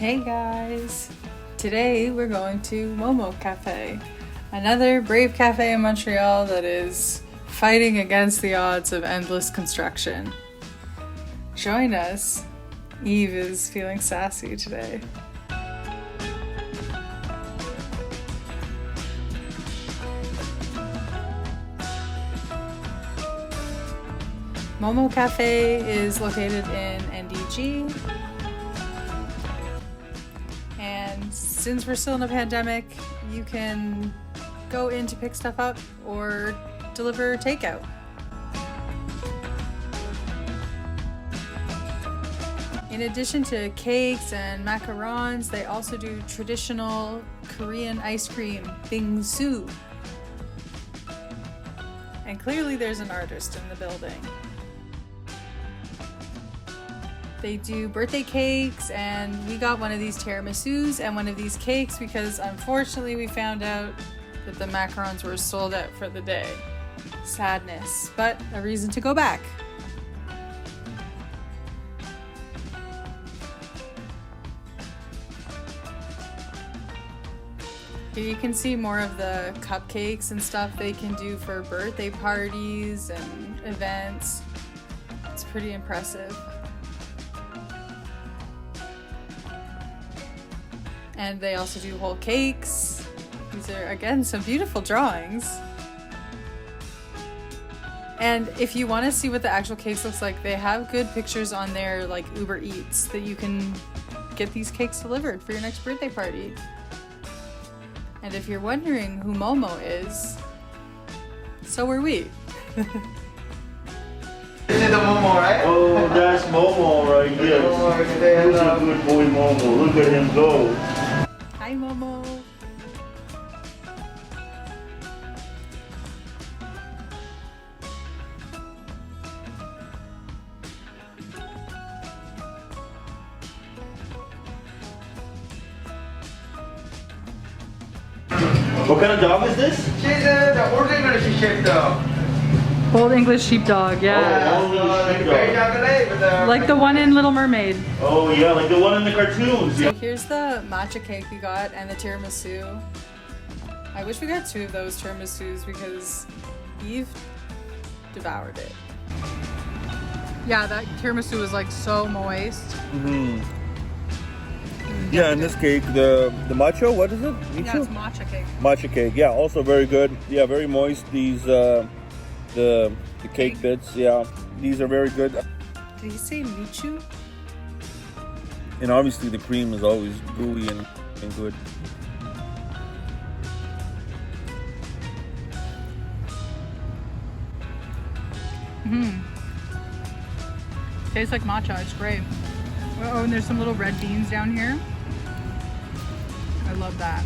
Hey guys! Today we're going to Momo Cafe, another brave cafe in Montreal that is fighting against the odds of endless construction. Join us. Eve is feeling sassy today. Momo Cafe is located in NDG. And since we're still in a pandemic, you can go in to pick stuff up or deliver takeout. In addition to cakes and macarons, they also do traditional Korean ice cream, bingsu. And clearly there's an artist in the building. They do birthday cakes, and we got one of these tiramisus and one of these cakes because unfortunately we found out that the macarons were sold out for the day. Sadness, but a reason to go back. Here you can see more of the cupcakes and stuff they can do for birthday parties and events. It's pretty impressive. And they also do whole cakes. These are, again, some beautiful drawings. And if you want to see what the actual cakes looks like, they have good pictures on their like Uber Eats that you can get these cakes delivered for your next birthday party. And if you're wondering who Momo is, so are we. This is the Momo, right? Oh, that's Momo right here. Who's a good boy, Momo? Look at him go. Hi, Momo. What kind of dog is this? She's the old English sheepdog. Old English sheepdog, yeah. Oh, Like very chocolate with the... Like the one in Little Mermaid. Oh yeah, like the one in the cartoons. So Yeah. here's the matcha cake we got and the tiramisu. I wish we got two of those tiramisus because Eve devoured it. Yeah, that tiramisu was like so moist. Mm-hmm. Yeah, and this cake, the matcha, what is it? Yeah, it's matcha cake. Matcha cake, yeah, also very good. Yeah, very moist. These the cake bits, yeah, these are very good. Did he say michu? And obviously the cream is always gooey and good. Tastes like matcha, it's great. Oh, and there's some little red beans down here. I love that.